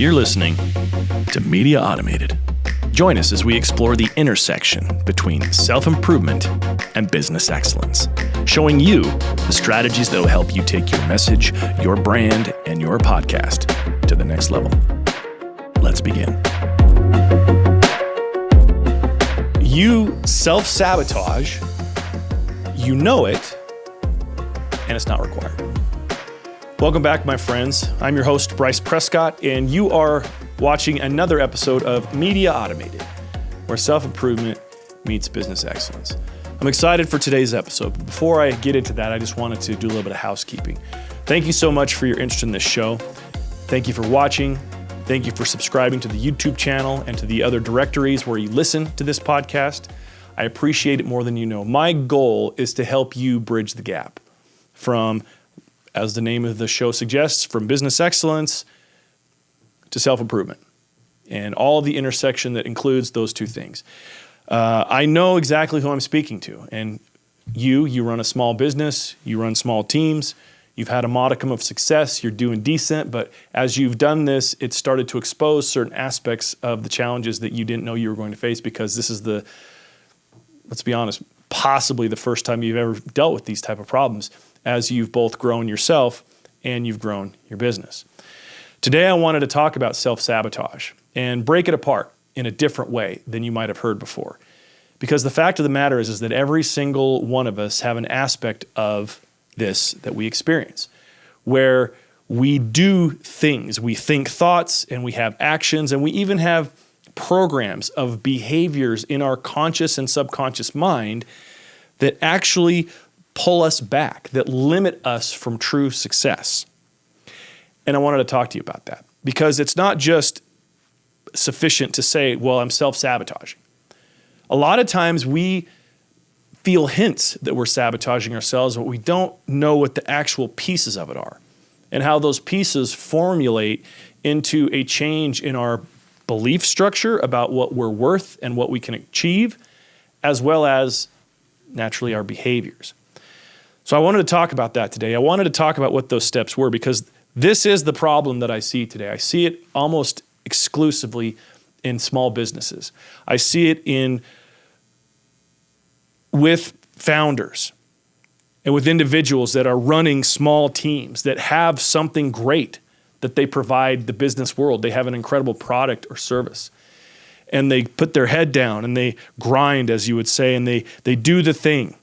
You're listening to Media Automated. Join us as we explore the intersection between self-improvement and business excellence, showing you the strategies that will help you take your message, your brand, and your podcast to the next level. Let's begin. You self-sabotage, you know it, and it's not required. Welcome back, my friends. I'm your host, Bryce Prescott, and you are watching another episode of Media Automated, where self-improvement meets business excellence. I'm excited for today's episode. But before I get into that, I just wanted to do a little bit of housekeeping. Thank you so much for your interest in this show. Thank you for watching. Thank you for subscribing to the YouTube channel and to the other directories where you listen to this podcast. I appreciate it more than you know. My goal is to help you bridge the gap from, as the name of the show suggests, from business excellence to self-improvement and all of the intersection that includes those two things. I know exactly who I'm speaking to, and you run a small business, you run small teams, you've had a modicum of success, you're doing decent, but as you've done this, it started to expose certain aspects of the challenges that you didn't know you were going to face, because this is let's be honest, possibly the first time you've ever dealt with these type of problems as you've both grown yourself and you've grown your business. Today, I wanted to talk about self-sabotage and break it apart in a different way than you might have heard before. Because the fact of the matter is that every single one of us have an aspect of this that we experience, where we do things, we think thoughts, and we have actions, and we even have programs of behaviors in our conscious and subconscious mind that actually pull us back, that limit us from true success. And I wanted to talk to you about that, because it's not just sufficient to say, well, I'm self-sabotaging. A lot of times we feel hints that we're sabotaging ourselves, but we don't know what the actual pieces of it are and how those pieces formulate into a change in our belief structure about what we're worth and what we can achieve, as well as naturally our behaviors. So I wanted to talk about that today. I wanted to talk about what those steps were, because this is the problem that I see today. I see it almost exclusively in small businesses. I see it with founders and with individuals that are running small teams that have something great that they provide the business world. They have an incredible product or service, and they put their head down and they grind, as you would say, and they do the thing.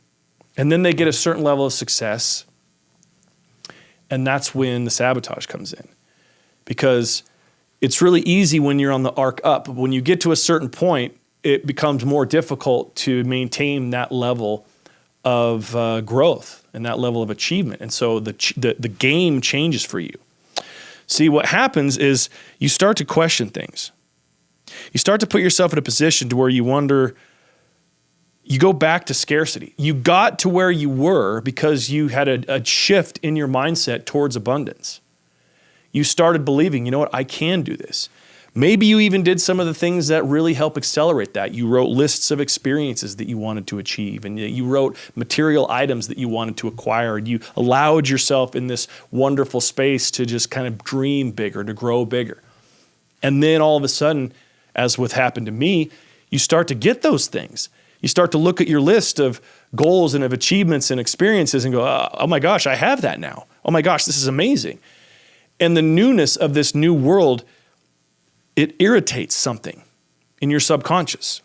And then they get a certain level of success, and that's when the sabotage comes in. Because it's really easy when you're on the arc up. But when you get to a certain point, it becomes more difficult to maintain that level of growth and that level of achievement. And so the game changes for you. See, what happens is you start to question things. You start to put yourself in a position to where you wonder. You go back to scarcity. You got to where you were because you had a shift in your mindset towards abundance. You started believing, you know what, I can do this. Maybe you even did some of the things that really help accelerate that. You wrote lists of experiences that you wanted to achieve, and you wrote material items that you wanted to acquire, and you allowed yourself in this wonderful space to just kind of dream bigger, to grow bigger. And then all of a sudden, as what happened to me, you start to get those things. You start to look at your list of goals and of achievements and experiences and go, oh my gosh, I have that now. Oh my gosh, this is amazing. And the newness of this new world, it irritates something in your subconscious.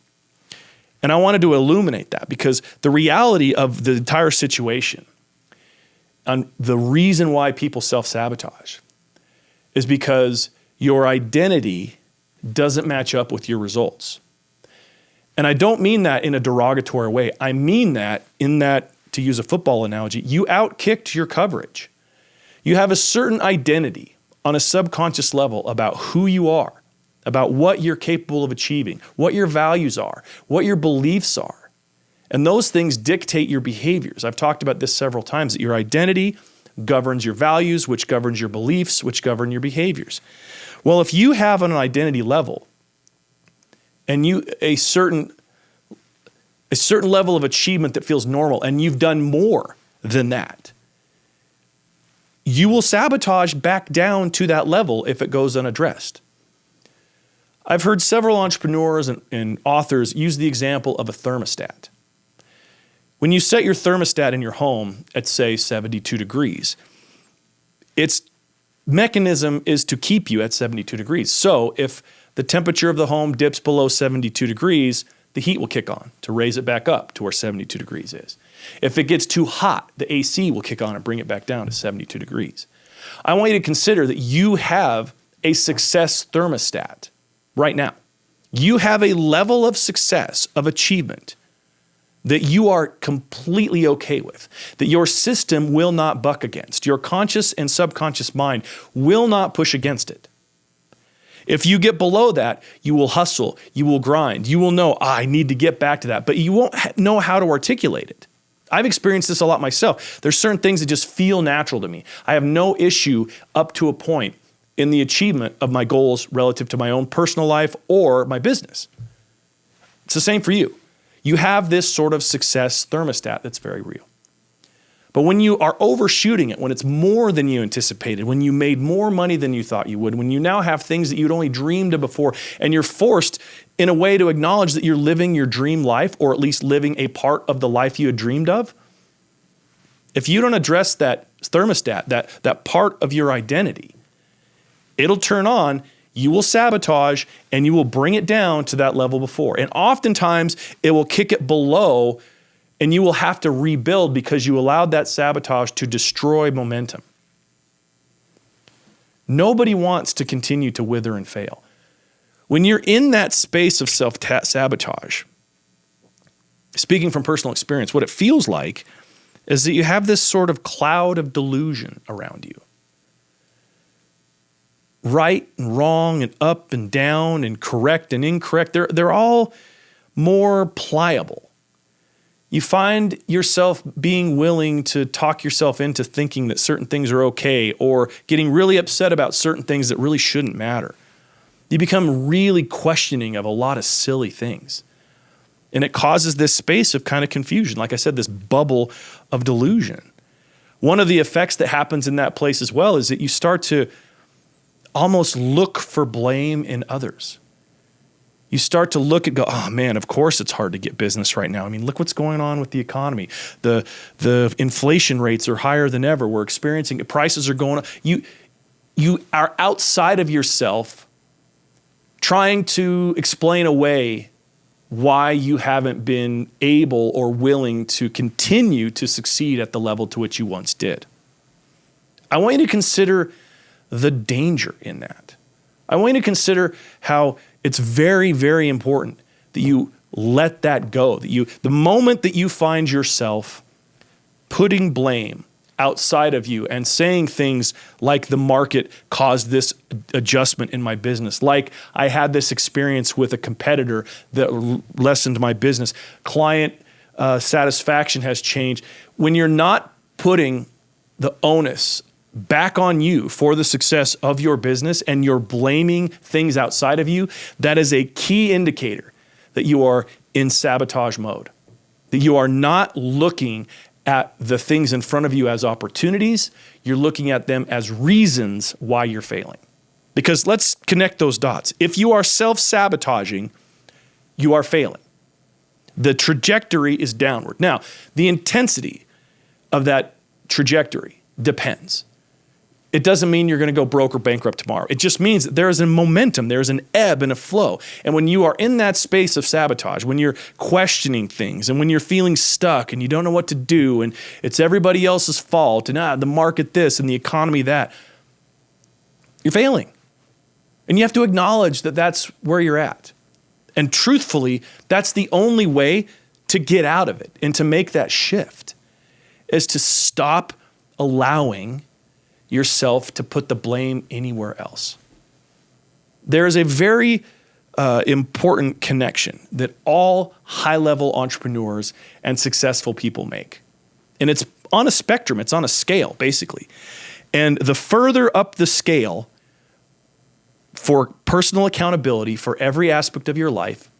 And I wanted to illuminate that, because the reality of the entire situation and the reason why people self-sabotage is because your identity doesn't match up with your results. And I don't mean that in a derogatory way. I mean that in that, to use a football analogy, you outkicked your coverage. You have a certain identity on a subconscious level about who you are, about what you're capable of achieving, what your values are, what your beliefs are. And those things dictate your behaviors. I've talked about this several times, that your identity governs your values, which governs your beliefs, which govern your behaviors. Well, if you have an identity level and you a certain level of achievement that feels normal, and you've done more than that, you will sabotage back down to that level if it goes unaddressed. I've heard several entrepreneurs and authors use the example of a thermostat. When you set your thermostat in your home at, say, 72 degrees, its mechanism is to keep you at 72 degrees. So if the temperature of the home dips below 72 degrees, the heat will kick on to raise it back up to where 72 degrees is. If it gets too hot, the AC will kick on and bring it back down to 72 degrees. I want you to consider that you have a success thermostat right now. You have a level of success, of achievement, that you are completely okay with, that your system will not buck against. Your conscious and subconscious mind will not push against it. If you get below that, you will hustle, you will grind, you will know, I need to get back to that, but you won't know how to articulate it. I've experienced this a lot myself. There's certain things that just feel natural to me. I have no issue up to a point in the achievement of my goals relative to my own personal life or my business. It's the same for you. You have this sort of success thermostat that's very real. But when you are overshooting it, when it's more than you anticipated, when you made more money than you thought you would, when you now have things that you'd only dreamed of before, and you're forced in a way to acknowledge that you're living your dream life, or at least living a part of the life you had dreamed of, if you don't address that thermostat, that part of your identity, it'll turn on, you will sabotage, and you will bring it down to that level before. And oftentimes, it will kick it below, and you will have to rebuild because you allowed that sabotage to destroy momentum. Nobody wants to continue to wither and fail. When you're in that space of self-sabotage, speaking from personal experience, what it feels like is that you have this sort of cloud of delusion around you. Right and wrong and up and down and correct and incorrect, they're all more pliable. You find yourself being willing to talk yourself into thinking that certain things are okay, or getting really upset about certain things that really shouldn't matter. You become really questioning of a lot of silly things. And it causes this space of kind of confusion. Like I said, this bubble of delusion. One of the effects that happens in that place as well is that you start to almost look for blame in others. You start to look and go, oh man, of course it's hard to get business right now. I mean, look what's going on with the economy. The inflation rates are higher than ever. We're experiencing, prices are going up. You are outside of yourself trying to explain away why you haven't been able or willing to continue to succeed at the level to which you once did. I want you to consider the danger in that. I want you to consider how it's very, very important that you let that go. The moment that you find yourself putting blame outside of you and saying things like the market caused this adjustment in my business, like I had this experience with a competitor that lessened my business, client satisfaction has changed. When you're not putting the onus back on you for the success of your business and you're blaming things outside of you, that is a key indicator that you are in sabotage mode, that you are not looking at the things in front of you as opportunities, you're looking at them as reasons why you're failing. Because let's connect those dots. If you are self-sabotaging, you are failing. The trajectory is downward. Now, the intensity of that trajectory depends. It doesn't mean you're going to go broke or bankrupt tomorrow. It just means that there is a momentum, there is an ebb and a flow. And when you are in that space of sabotage, when you're questioning things and when you're feeling stuck and you don't know what to do and it's everybody else's fault and the market this and the economy that, you're failing. And you have to acknowledge that that's where you're at. And truthfully, that's the only way to get out of it and to make that shift is to stop allowing yourself to put the blame anywhere else. There is a very important connection that all high-level entrepreneurs and successful people make. And it's on a spectrum, it's on a scale, basically. And the further up the scale for personal accountability for every aspect of your life,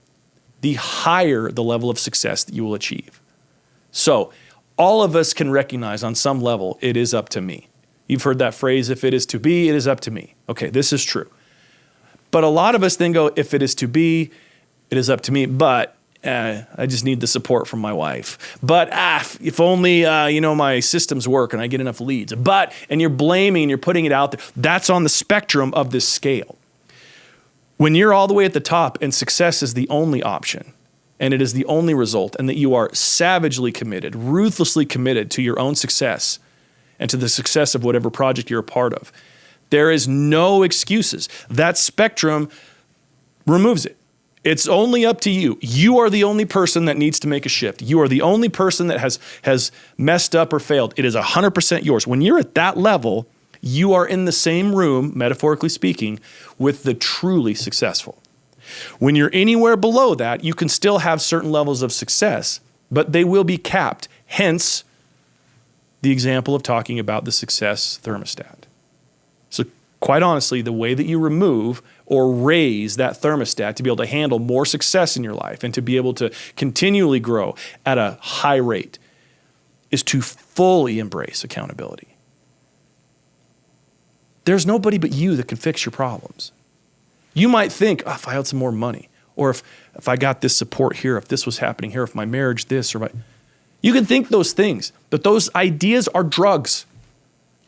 the higher the level of success that you will achieve. So all of us can recognize on some level, it is up to me. You've heard that phrase, if it is to be, it is up to me. Okay, this is true. But a lot of us then go, if it is to be, it is up to me. But I just need the support from my wife. But if only, my systems work and I get enough leads. And you're blaming, you're putting it out there. That's on the spectrum of this scale. When you're all the way at the top and success is the only option and it is the only result, and that you are savagely committed, ruthlessly committed to your own success and to the success of whatever project you're a part of, there is no excuses. That spectrum removes it. It's only up to you. You are the only person that needs to make a shift. You are the only person that has messed up or failed. It is 100% yours. When you're at that level, you are in the same room, metaphorically speaking, with the truly successful. When you're anywhere below that, you can still have certain levels of success, but they will be capped. Hence, the example of talking about the success thermostat. So quite honestly, the way that you remove or raise that thermostat to be able to handle more success in your life and to be able to continually grow at a high rate is to fully embrace accountability. There's nobody but you that can fix your problems. You might think, if I had some more money, or if I got this support here, if this was happening here, if my marriage this, you can think those things, but those ideas are drugs.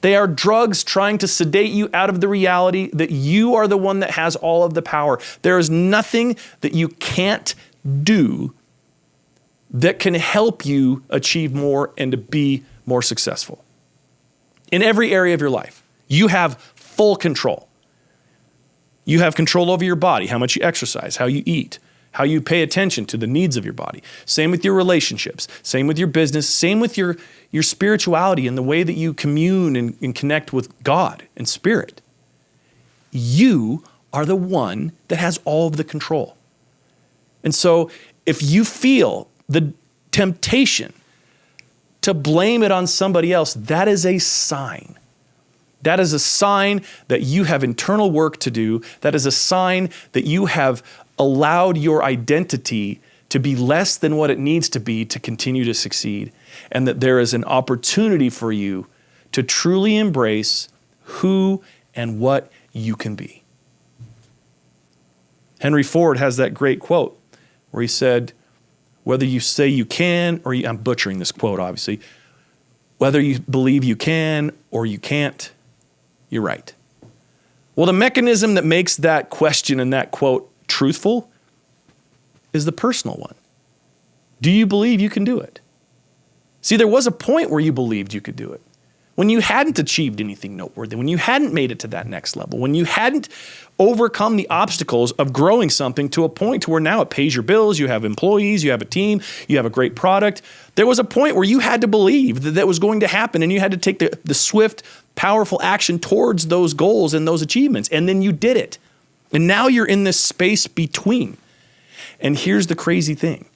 They are drugs trying to sedate you out of the reality that you are the one that has all of the power. There is nothing that you can't do that can help you achieve more and to be more successful. In every area of your life, you have full control. You have control over your body, how much you exercise, how you eat, how you pay attention to the needs of your body. Same with your relationships, same with your business, same with your spirituality and the way that you commune and connect with God and spirit. You are the one that has all of the control. And so if you feel the temptation to blame it on somebody else, that is a sign. That is a sign that you have internal work to do. That is a sign that you have allowed your identity to be less than what it needs to be to continue to succeed, and that there is an opportunity for you to truly embrace who and what you can be. Henry Ford has that great quote where he said, whether you say you can, or I'm butchering this quote, obviously, whether you believe you can or you can't, you're right. Well, the mechanism that makes that question and that quote truthful is the personal one. Do you believe you can do it? See, there was a point where you believed you could do it. When you hadn't achieved anything noteworthy, when you hadn't made it to that next level, when you hadn't overcome the obstacles of growing something to a point to where now it pays your bills, you have employees, you have a team, you have a great product. There was a point where you had to believe that that was going to happen, and you had to take the swift, powerful action towards those goals and those achievements. And then you did it. And now you're in this space between. And here's the crazy thing.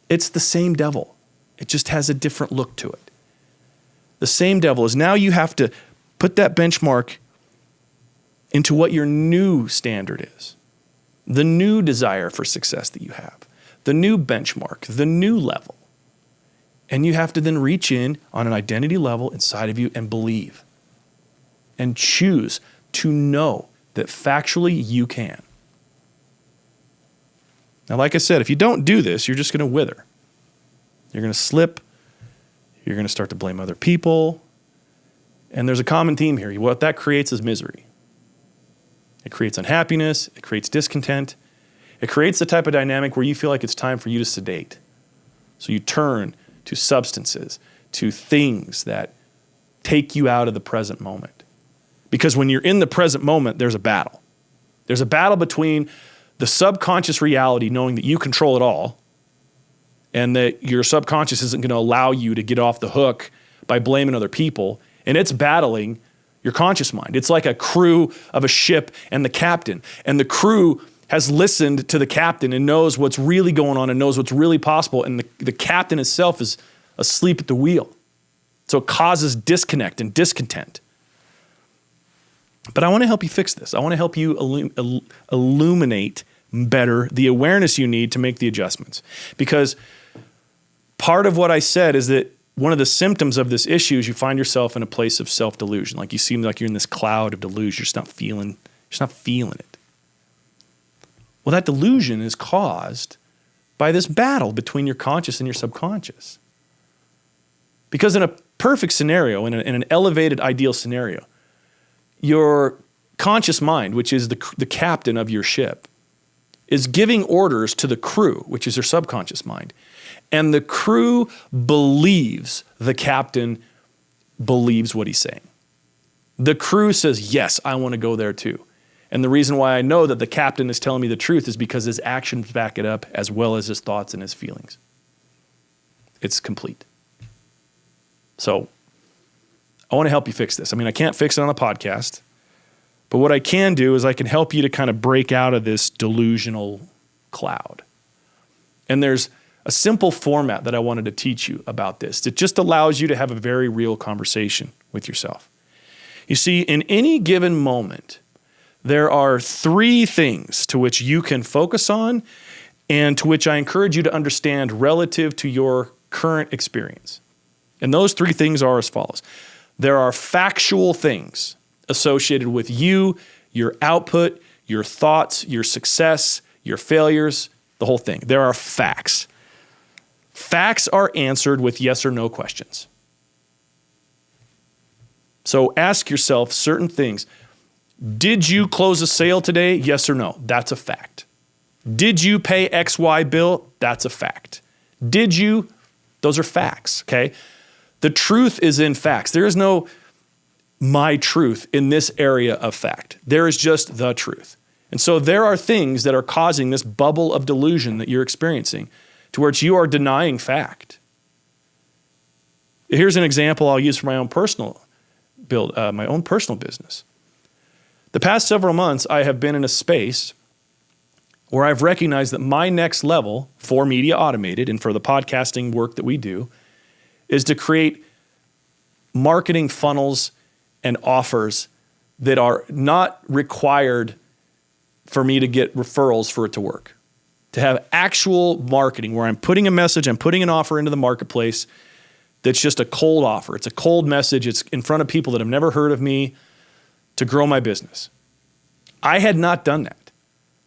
It's the same devil. It just has a different look to it. The same devil is now you have to put that benchmark into what your new standard is, the new desire for success that you have, the new benchmark, the new level. And you have to then reach in on an identity level inside of you and believe and choose to know that factually you can. Now, like I said, if you don't do this, you're just going to wither. You're going to slip. You're going to start to blame other people. And there's a common theme here. What that creates is misery. It creates unhappiness. It creates discontent. It creates the type of dynamic where you feel like it's time for you to sedate. So you turn to substances, to things that take you out of the present moment. Because when you're in the present moment, there's a battle. There's a battle between the subconscious reality, knowing that you control it all, and that your subconscious isn't going to allow you to get off the hook by blaming other people, and it's battling your conscious mind. It's like a crew of a ship and the captain, and the crew has listened to the captain and knows what's really going on and knows what's really possible, and the captain itself is asleep at the wheel. So it causes disconnect and discontent. But I want to help you fix this. I want to help you illuminate better the awareness you need to make the adjustments. Because part of what I said is that one of the symptoms of this issue is you find yourself in a place of self-delusion. Like you seem like you're in this cloud of delusion. You're just not feeling it. Well, that delusion is caused by this battle between your conscious and your subconscious. Because in a perfect scenario, in an elevated ideal scenario, your conscious mind, which is the captain of your ship, is giving orders to the crew, which is your subconscious mind. And the crew believes the captain believes what he's saying. The crew says, yes, I want to go there too. And the reason why I know that the captain is telling me the truth is because his actions back it up as well as his thoughts and his feelings. It's complete. So I want to help you fix this. I mean, I can't fix it on a podcast, but what I can do is I can help you to kind of break out of this delusional cloud. And there's a simple format that I wanted to teach you about this. It just allows you to have a very real conversation with yourself. You see, in any given moment, there are three things to which you can focus on and to which I encourage you to understand relative to your current experience. And those three things are as follows. There are factual things associated with you, your output, your thoughts, your success, your failures, the whole thing. There are facts. Facts are answered with yes or no questions. So ask yourself certain things. Did you close a sale today? Yes or no? That's a fact. Did you pay XY bill? That's a fact. Did you? Those are facts, okay? The truth is in facts. There is no my truth in this area of fact. There is just the truth. And so there are things that are causing this bubble of delusion that you're experiencing to which you are denying fact. Here's an example I'll use for my own personal business. The past several months, I have been in a space where I've recognized that my next level for Media Automated and for the podcasting work that we do is to create marketing funnels and offers that are not required for me to get referrals for it to work. To have actual marketing where I'm putting a message, I'm putting an offer into the marketplace that's just a cold offer. It's a cold message. It's in front of people that have never heard of me to grow my business. I had not done that.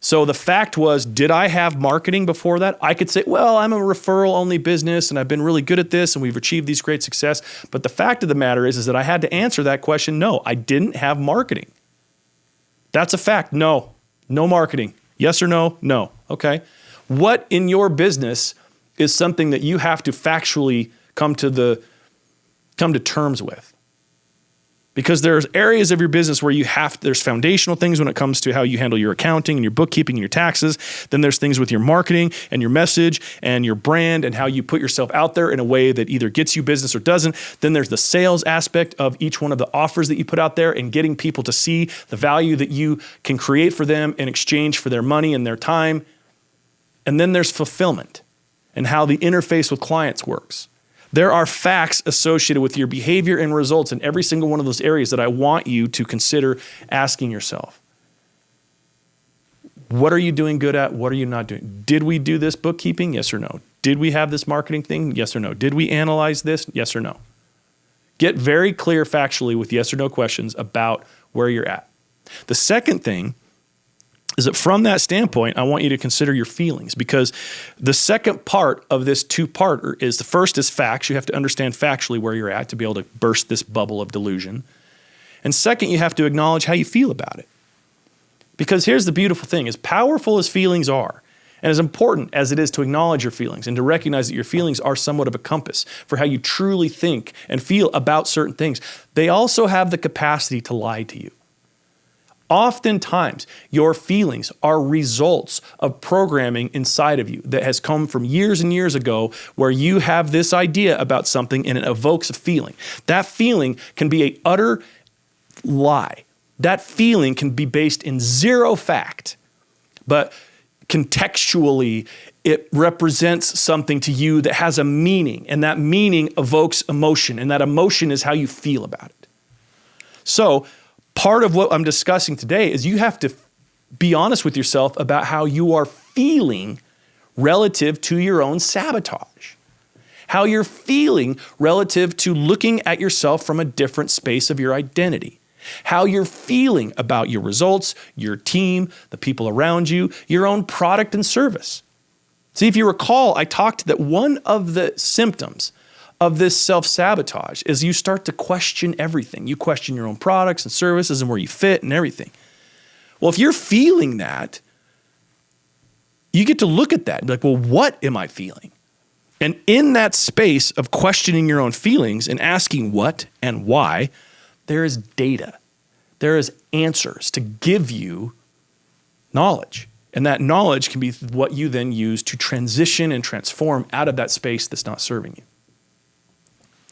So the fact was, did I have marketing before that? I could say, well, I'm a referral-only business and I've been really good at this and we've achieved these great success. But the fact of the matter is that I had to answer that question. No, I didn't have marketing. That's a fact. No marketing. Yes or no? No. Okay. What in your business is something that you have to factually come to terms with? Because there's areas of your business where there's foundational things when it comes to how you handle your accounting and your bookkeeping and your taxes. Then there's things with your marketing and your message and your brand and how you put yourself out there in a way that either gets you business or doesn't. Then there's the sales aspect of each one of the offers that you put out there and getting people to see the value that you can create for them in exchange for their money and their time. And then there's fulfillment and how the interface with clients works. There are facts associated with your behavior and results in every single one of those areas that I want you to consider asking yourself. What are you doing good at? What are you not doing? Did we do this bookkeeping? Yes or no? Did we have this marketing thing? Yes or no? Did we analyze this? Yes or no? Get very clear factually with yes or no questions about where you're at. The second thing is that from that standpoint, I want you to consider your feelings, because the second part of this two-parter is the first is facts. You have to understand factually where you're at to be able to burst this bubble of delusion. And second, you have to acknowledge how you feel about it. Because here's the beautiful thing, as powerful as feelings are, and as important as it is to acknowledge your feelings and to recognize that your feelings are somewhat of a compass for how you truly think and feel about certain things, they also have the capacity to lie to you. Oftentimes, your feelings are results of programming inside of you that has come from years and years ago where you have this idea about something and it evokes a feeling. That feeling can be an utter lie. That feeling can be based in zero fact, but contextually, it represents something to you that has a meaning, and that meaning evokes emotion, and that emotion is how you feel about it. So, part of what I'm discussing today is you have to be honest with yourself about how you are feeling relative to your own sabotage. How you're feeling relative to looking at yourself from a different space of your identity. How you're feeling about your results, your team, the people around you, your own product and service. See, if you recall, I talked that one of the symptoms of this self-sabotage is you start to question everything. You question your own products and services and where you fit and everything. Well, if you're feeling that, you get to look at that and be like, well, what am I feeling? And in that space of questioning your own feelings and asking what and why, there is data. There is answers to give you knowledge. And that knowledge can be what you then use to transition and transform out of that space that's not serving you.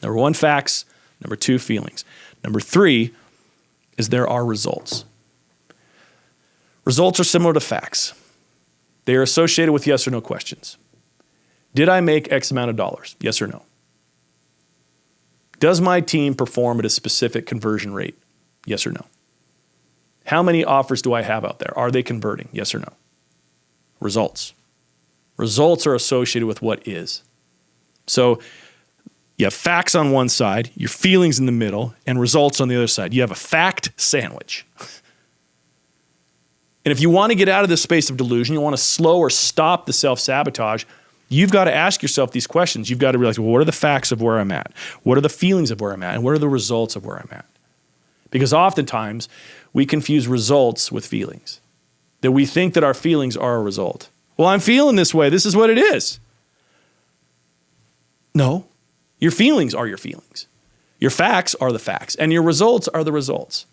Number 1, facts. Number 2, feelings. Number 3 is there are results. Results are similar to facts. They are associated with yes or no questions. Did I make X amount of dollars? Yes or no? Does my team perform at a specific conversion rate? Yes or no? How many offers do I have out there? Are they converting? Yes or no? Results. Results are associated with what is. So you have facts on one side, your feelings in the middle, and results on the other side. You have a fact sandwich. And if you want to get out of this space of delusion, you want to slow or stop the self-sabotage, you've got to ask yourself these questions. You've got to realize, well, what are the facts of where I'm at? What are the feelings of where I'm at? And what are the results of where I'm at? Because oftentimes we confuse results with feelings. That we think that our feelings are a result. Well, I'm feeling this way. This is what it is. No, your feelings are your feelings. Your facts are the facts. And your results are the results.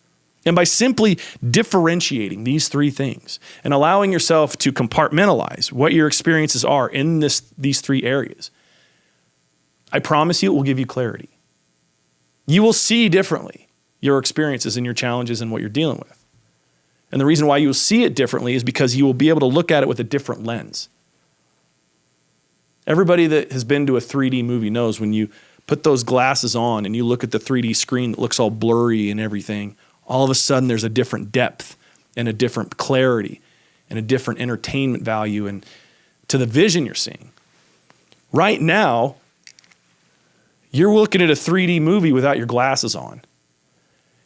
And by simply differentiating these 3 things and allowing yourself to compartmentalize what your experiences are in these 3 areas, I promise you it will give you clarity. You will see differently your experiences and your challenges and what you're dealing with. And the reason why you will see it differently is because you will be able to look at it with a different lens. Everybody that has been to a 3D movie knows when you put those glasses on and you look at the 3D screen that looks all blurry and everything, all of a sudden there's a different depth and a different clarity and a different entertainment value and to the vision you're seeing. Right now, you're looking at a 3D movie without your glasses on.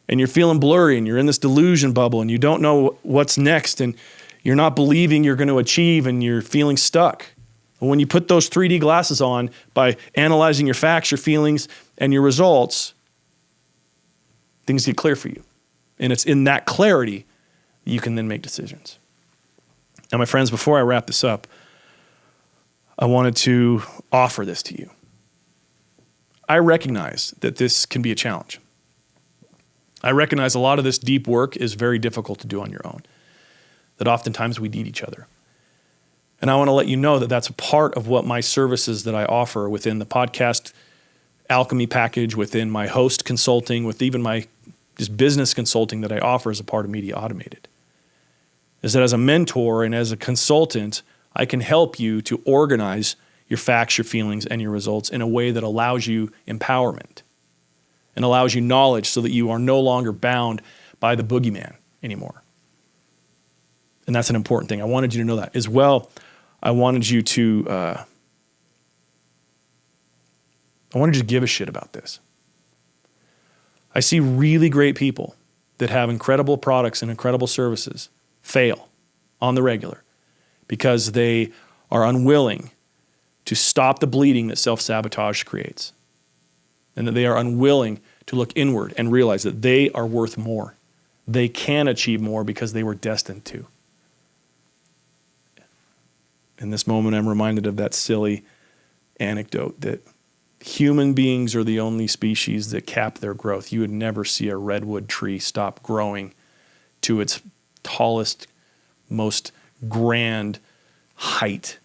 And you're feeling blurry and you're in this delusion bubble and you don't know what's next and you're not believing you're going to achieve and you're feeling stuck. And when you put those 3D glasses on by analyzing your facts, your feelings, and your results, things get clear for you. And it's in that clarity that you can then make decisions. Now, my friends, before I wrap this up, I wanted to offer this to you. I recognize that this can be a challenge. I recognize a lot of this deep work is very difficult to do on your own, that oftentimes we need each other. And I want to let you know that that's a part of what my services that I offer within the podcast alchemy package, within my host consulting, with even my just business consulting that I offer as a part of Media Automated, is that as a mentor and as a consultant, I can help you to organize your facts, your feelings, and your results in a way that allows you empowerment and allows you knowledge so that you are no longer bound by the boogeyman anymore. And that's an important thing. I wanted you to know that. As well, I wanted you to give a shit about this. I see really great people that have incredible products and incredible services fail on the regular because they are unwilling to stop the bleeding that self-sabotage creates, and that they are unwilling to look inward and realize that they are worth more. They can achieve more because they were destined to. In this moment, I'm reminded of that silly anecdote that human beings are the only species that cap their growth. You would never see a redwood tree stop growing to its tallest, most grand height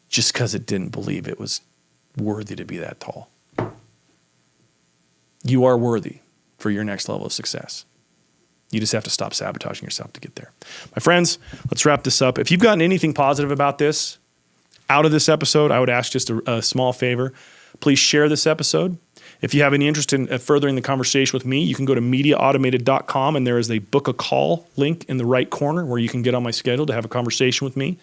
just because it didn't believe it was worthy to be that tall. You are worthy for your next level of success. You just have to stop sabotaging yourself to get there. My friends, let's wrap this up. If you've gotten anything positive about this, out of this episode, I would ask just a small favor. Please share this episode. If you have any interest in furthering the conversation with me, you can go to mediaautomated.com, and there is a book a call link in the right corner where you can get on my schedule to have a conversation with me.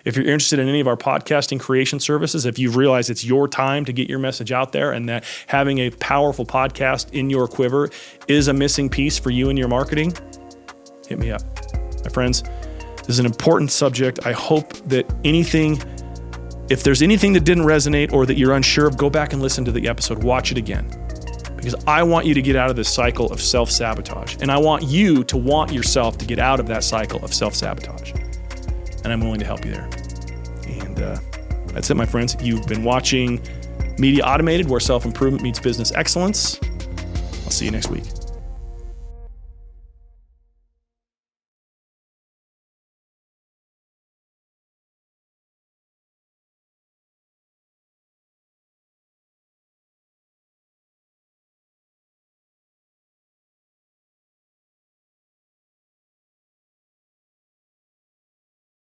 If you're interested in any of our podcasting creation services, if you've realized it's your time to get your message out there and that having a powerful podcast in your quiver is a missing piece for you in your marketing, hit me up. My friends, this is an important subject. I hope that if there's anything that didn't resonate or that you're unsure of, go back and listen to the episode, watch it again. Because I want you to get out of this cycle of self-sabotage. And I want you to want yourself to get out of that cycle of self-sabotage. And I'm willing to help you there. And that's it, my friends. You've been watching Media Automated, where self-improvement meets business excellence. I'll see you next week.